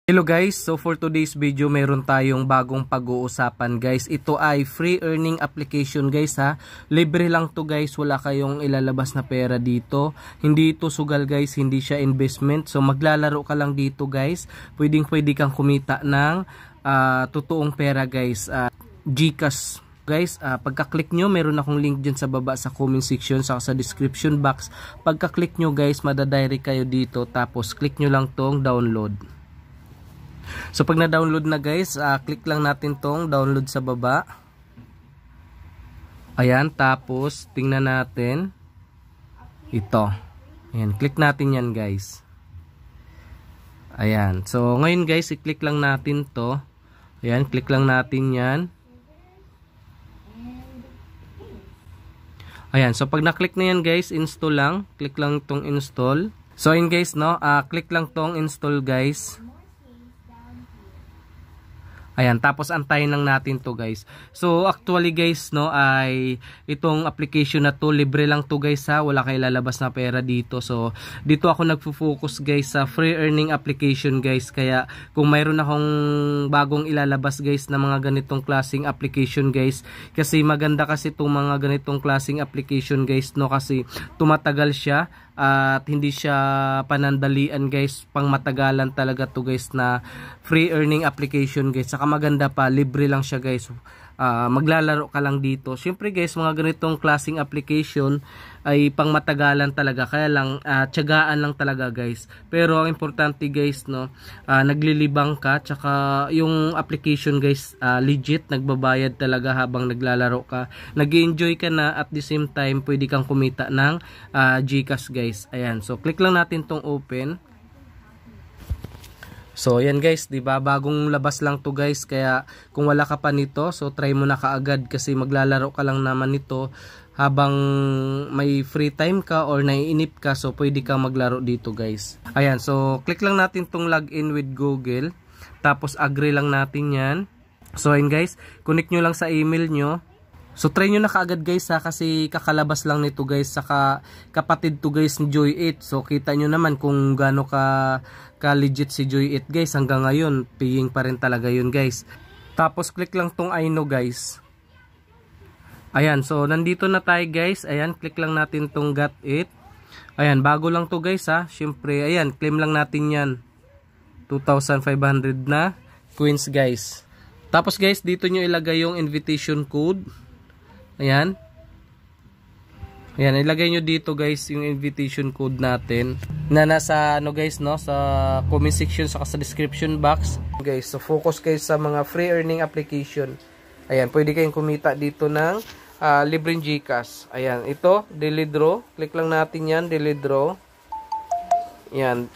Hello guys, so for today's video meron tayong bagong pag-uusapan guys. Ito ay free earning application guys ha. Libre lang to guys, wala kayong ilalabas na pera dito. Hindi ito sugal guys, hindi siya investment. So maglalaro ka lang dito guys. Pwede kang kumita ng totoong pera guys. GCash guys, pagka-click nyo, meron akong link dyan sa baba sa comment section saka sa description box. Pagka-click nyo guys, madadirect kayo dito. Tapos click nyo lang tong download. So pag na-download na guys, click lang natin tong download sa baba. Ayan, tapos tingnan natin ito. Ayan, click natin yan guys. Ayan, so ngayon guys, i-click lang natin to. Ayan, click lang natin yan. Ayan, so pag na-click na yan guys, install lang. Click lang tong install. So ayun guys, no, click lang tong install guys. Ayan, tapos antayin lang natin to guys. So actually guys, no, ay itong application na to, libre lang to guys ha. Wala kayo lalabas na pera dito. So dito ako nagfo-focus guys sa free earning application guys. Kaya kung mayroon akong bagong ilalabas guys na mga ganitong klaseng application guys, kasi maganda kasi itong mga ganitong klaseng application guys, no, kasi tumatagal siya at hindi siya panandalian guys, pang matagalan talaga to guys na free earning application guys. Saka maganda pa, libre lang siya guys. Maglalaro ka lang dito. Syempre guys, mga ganitong klaseng application ay pang matagalan talaga, kaya lang tiyagaan lang talaga guys. Pero ang importante guys, no, naglilibang ka, tsaka yung application guys legit, nagbabayad talaga habang naglalaro ka, nag-enjoy ka na, at the same time pwede kang kumita ng GCash guys. Ayan, so click lang natin tong open. So ayan guys, 'di ba? Bagong labas lang to guys, kaya kung wala ka pa nito, so try mo na kaagad kasi maglalaro ka lang naman nito habang may free time ka or naiinip ka, so pwede kang maglaro dito guys. Ayan, so click lang natin tong login with Google. Tapos agree lang natin 'yan. So ayan guys, connect nyo lang sa email nyo. So try nyo na kaagad guys ha, kasi kakalabas lang nito guys, saka kapatid to guys ni Joy8. So kita nyo naman kung gaano ka legit si Joy8 guys. Hanggang ngayon paying pa rin talaga yun guys. Tapos click lang tong I know guys. Ayan, so nandito na tayo guys. Ayan, click lang natin tong got it. Ayan, bago lang to guys ha. Syempre, ayan, claim lang natin yan. 2,500 na coins guys. Tapos guys, dito nyo ilagay yung invitation code. Ayan. Ayan, ilagay nyo dito guys yung invitation code natin na nasa ano guys, no, sa comment section saka sa description box. Guys, so focus kayo sa mga free earning application. Ayan, pwede kayong kumita dito ng libreng GCash. Ayan, ito, daily draw. Click lang natin yan, daily draw. Ayan.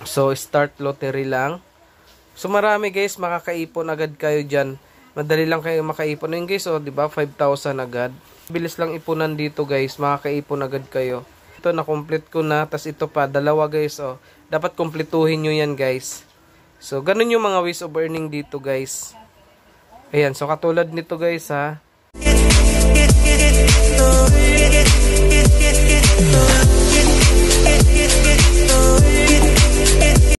So start lottery lang. So marami guys, makakaipon agad kayo dyan. Madali lang kayo makaipon. Ayun guys, oh, di ba? 5,000 agad. Bilis lang ipunan dito guys, makakaipon agad kayo. Ito na complete ko na, tas ito pa dalawa guys, oh. Dapat kumpletuhin niyo yan guys. So ganun yung mga ways of earning dito guys. Ayan, so katulad nito guys ha.